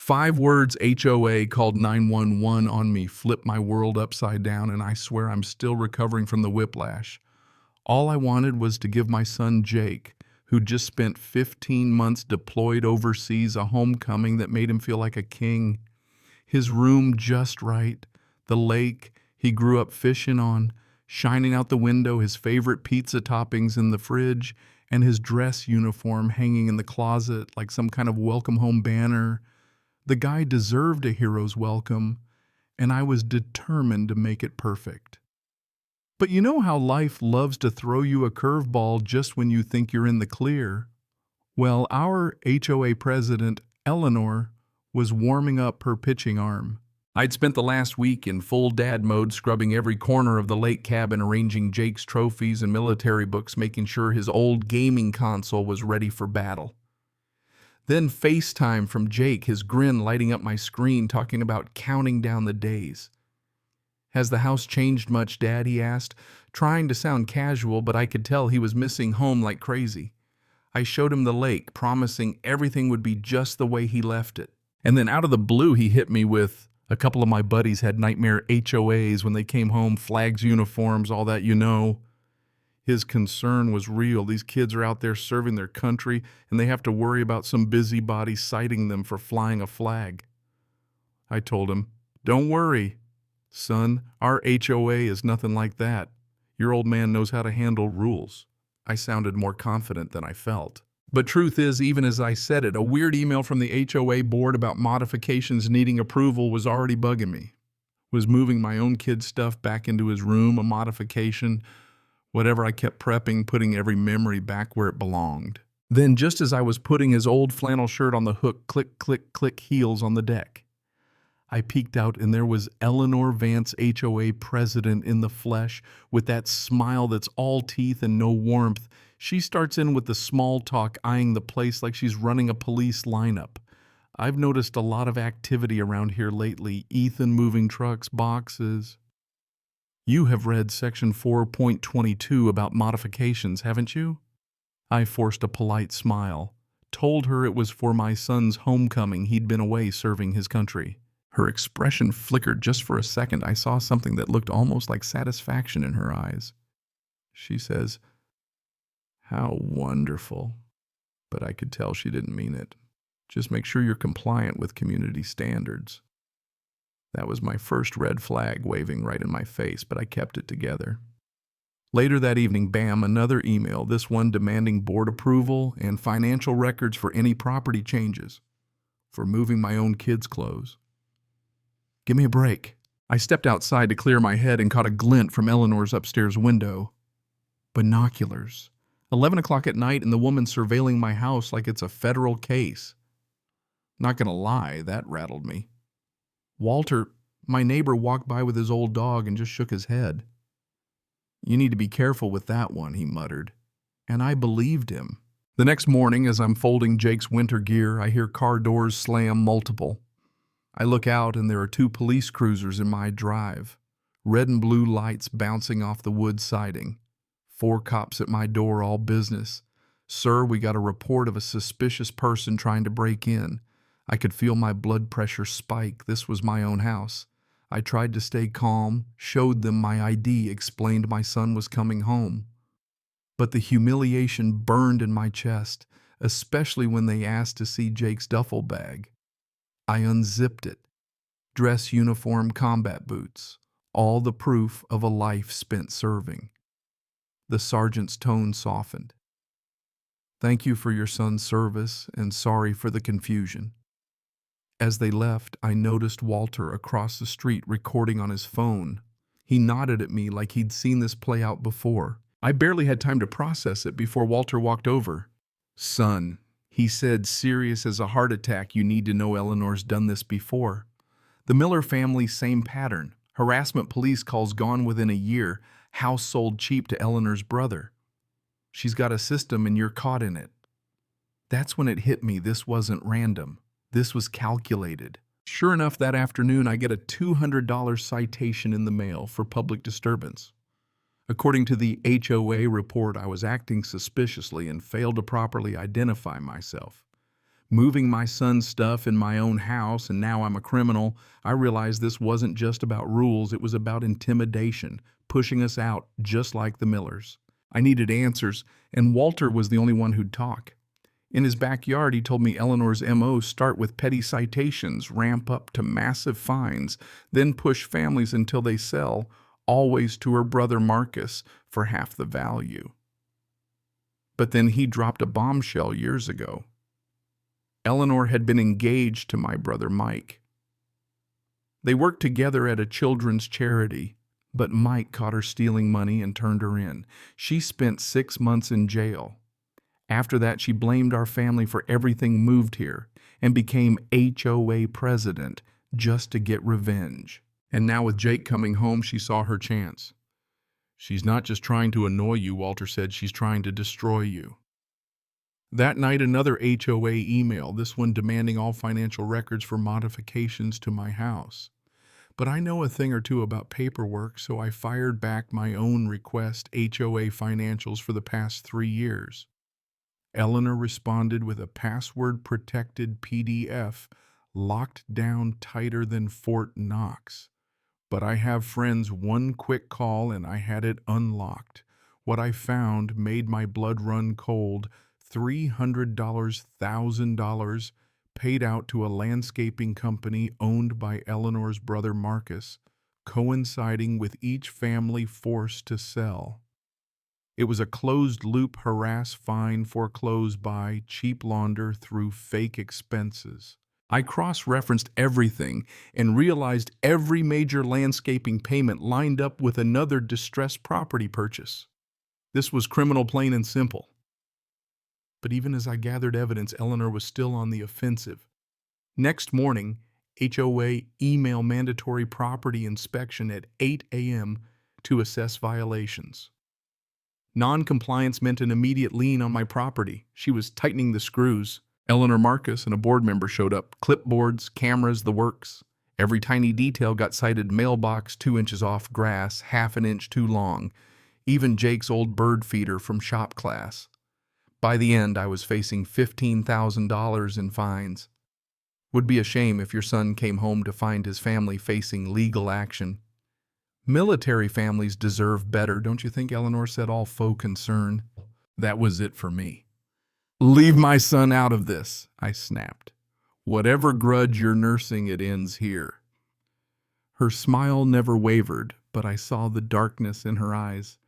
5 words HOA called 911 on me flipped my world upside down, and I swear I'm still recovering from the whiplash. All I wanted was to give my son Jake, who just spent 15 months deployed overseas, a homecoming that made him feel like a king. His room just right, the lake he grew up fishing on, shining out the window, his favorite pizza toppings in the fridge, and his dress uniform hanging in the closet like some kind of welcome home banner. The guy deserved a hero's welcome, and I was determined to make it perfect. But you know how life loves to throw you a curveball just when you think you're in the clear? Well, our HOA president, Eleanor, was warming up her pitching arm. I'd spent the last week in full dad mode, scrubbing every corner of the lake cabin, arranging Jake's trophies and military books, making sure his old gaming console was ready for battle. Then FaceTime from Jake, his grin lighting up my screen, talking about counting down the days. "Has the house changed much, Dad?" he asked, trying to sound casual, but I could tell he was missing home like crazy. I showed him the lake, promising everything would be just the way he left it. And then out of the blue, he hit me with, "A couple of my buddies had nightmare HOAs when they came home, flags, uniforms, all that, you know." His concern was real. These kids are out there serving their country, and they have to worry about some busybody citing them for flying a flag. I told him, "Don't worry, son, our HOA is nothing like that. Your old man knows how to handle rules." I sounded more confident than I felt. But truth is, even as I said it, a weird email from the HOA board about modifications needing approval was already bugging me. Was moving my own kid's stuff back into his room a modification? Whatever I kept prepping, putting every memory back where it belonged. Then, just as I was putting his old flannel shirt on the hook, click, click, click, heels on the deck, I peeked out, and there was Eleanor Vance, HOA president, in the flesh, with that smile that's all teeth and no warmth. She starts in with the small talk, eyeing the place like she's running a police lineup. "I've noticed a lot of activity around here lately. Ethan moving trucks, boxes." "You have read Section 4.22 about modifications, haven't you?" I forced a polite smile, told her it was for my son's homecoming. He'd been away serving his country. Her expression flickered just for a second. I saw something that looked almost like satisfaction in her eyes. She says, "How wonderful." But I could tell she didn't mean it. "Just make sure you're compliant with community standards." That was my first red flag waving right in my face, but I kept it together. Later that evening, bam, another email, this one demanding board approval and financial records for any property changes, for moving my own kids' clothes. Give me a break. I stepped outside to clear my head and caught a glint from Eleanor's upstairs window. Binoculars. 11 o'clock at night, and the woman surveilling my house like it's a federal case. Not gonna lie, that rattled me. Walter, my neighbor, walked by with his old dog and just shook his head. "You need to be careful with that one," he muttered. And I believed him. The next morning, as I'm folding Jake's winter gear, I hear car doors slam multiple. I look out, and there are 2 police cruisers in my drive, red and blue lights bouncing off the wood siding. 4 cops at my door, all business. "Sir, we got a report of a suspicious person trying to break in." I could feel my blood pressure spike. This was my own house. I tried to stay calm, showed them my ID, explained my son was coming home. But the humiliation burned in my chest, especially when they asked to see Jake's duffel bag. I unzipped it. Dress uniform, combat boots, all the proof of a life spent serving. The sergeant's tone softened. "Thank you for your son's service, and sorry for the confusion." As they left, I noticed Walter across the street recording on his phone. He nodded at me like he'd seen this play out before. I barely had time to process it before Walter walked over. "Son," he said, serious as a heart attack, "you need to know Eleanor's done this before. The Miller family, same pattern. Harassment police calls gone within a year. House sold cheap to Eleanor's brother. She's got a system and you're caught in it." That's when it hit me. This wasn't random. This was calculated. Sure enough, that afternoon, I get a $200 citation in the mail for public disturbance. According to the HOA report, I was acting suspiciously and failed to properly identify myself. Moving my son's stuff in my own house, and now I'm a criminal. I realized this wasn't just about rules, it was about intimidation, pushing us out just like the Millers. I needed answers, and Walter was the only one who'd talk. In his backyard, he told me Eleanor's MO start with petty citations, ramp up to massive fines, then push families until they sell, always to her brother Marcus for half the value. But then he dropped a bombshell years ago. Eleanor had been engaged to my brother Mike. They worked together at a children's charity, but Mike caught her stealing money and turned her in. She spent 6 months in jail. After that, she blamed our family for everything moved here and became HOA president just to get revenge. And now with Jake coming home, she saw her chance. She's not just trying to annoy you, Walter said, she's trying to destroy you. That night, another HOA email, this one demanding all financial records for modifications to my house. But I know a thing or two about paperwork, so I fired back my own request HOA financials for the past 3 years. Eleanor responded with a password-protected PDF locked down tighter than Fort Knox. But I have friends, one quick call and I had it unlocked. What I found made my blood run cold. $300, $1,000 paid out to a landscaping company owned by Eleanor's brother Marcus, coinciding with each family forced to sell. It was a closed-loop harass, fine, foreclose, buy, cheap launder through fake expenses. I cross-referenced everything and realized every major landscaping payment lined up with another distressed property purchase. This was criminal, plain and simple. But even as I gathered evidence, Eleanor was still on the offensive. Next morning, HOA email mandatory property inspection at 8 a.m. to assess violations. Non-compliance meant an immediate lien on my property. She was tightening the screws. Eleanor Marcus and a board member showed up. Clipboards, cameras, the works. Every tiny detail got cited: mailbox 2 inches off grass, half an inch too long. Even Jake's old bird feeder from shop class. By the end, I was facing $15,000 in fines. Would be a shame if your son came home to find his family facing legal action. Military families deserve better, don't you think? Eleanor said, all faux concern. That was it for me. Leave my son out of this, I snapped. Whatever grudge you're nursing, it ends here. Her smile never wavered, but I saw the darkness in her eyes.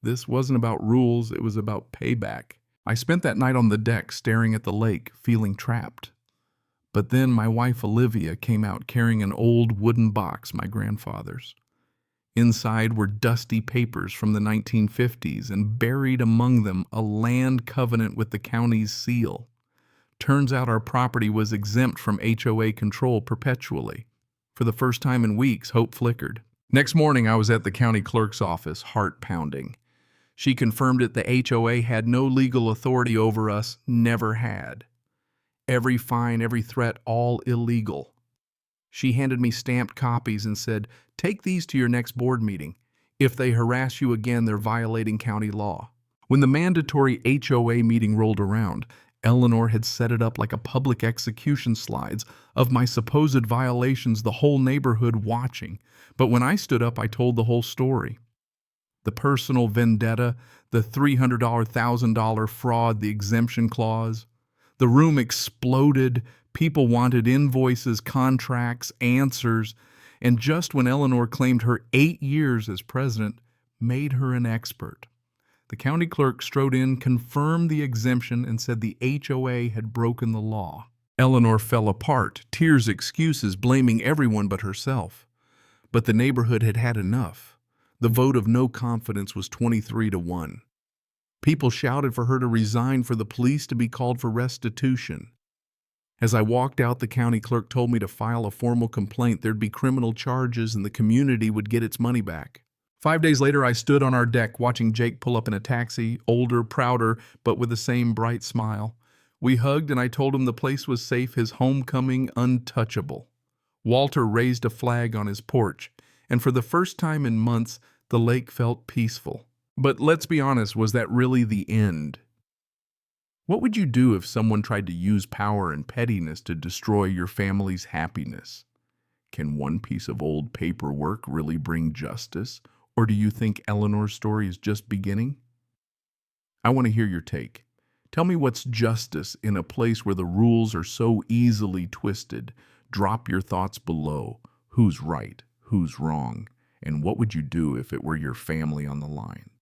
This wasn't about rules, it was about payback. I spent that night on the deck staring at the lake, feeling trapped. But then my wife Olivia came out carrying an old wooden box, my grandfather's. Inside were dusty papers from the 1950s, and buried among them a land covenant with the county's seal. Turns out our property was exempt from HOA control perpetually. For the first time in weeks, hope flickered. Next morning, I was at the county clerk's office, heart pounding. She confirmed that the HOA had no legal authority over us, never had. Every fine, every threat, all illegal. She handed me stamped copies and said, take these to your next board meeting. If they harass you again, they're violating county law. When the mandatory HOA meeting rolled around, Eleanor had set it up like a public execution slides of my supposed violations, the whole neighborhood watching. But when I stood up, I told the whole story. The personal vendetta, the $300, $1,000 fraud, the exemption clause. The room exploded. People wanted invoices, contracts, answers. And just when Eleanor claimed her 8 years as president made her an expert, the county clerk strode in, confirmed the exemption, and said the HOA had broken the law. Eleanor fell apart, tears, excuses, blaming everyone but herself. But the neighborhood had had enough. The vote of no confidence was 23-1. People shouted for her to resign, for the police to be called for restitution. As I walked out, the county clerk told me to file a formal complaint. There'd be criminal charges and the community would get its money back. 5 days later, I stood on our deck watching Jake pull up in a taxi, older, prouder, but with the same bright smile. We hugged and I told him the place was safe, his homecoming untouchable. Walter raised a flag on his porch, and for the first time in months, the lake felt peaceful. But let's be honest, was that really the end? What would you do if someone tried to use power and pettiness to destroy your family's happiness? Can one piece of old paperwork really bring justice? Or do you think Eleanor's story is just beginning? I want to hear your take. Tell me what's justice in a place where the rules are so easily twisted. Drop your thoughts below. Who's right? Who's wrong? And what would you do if it were your family on the line?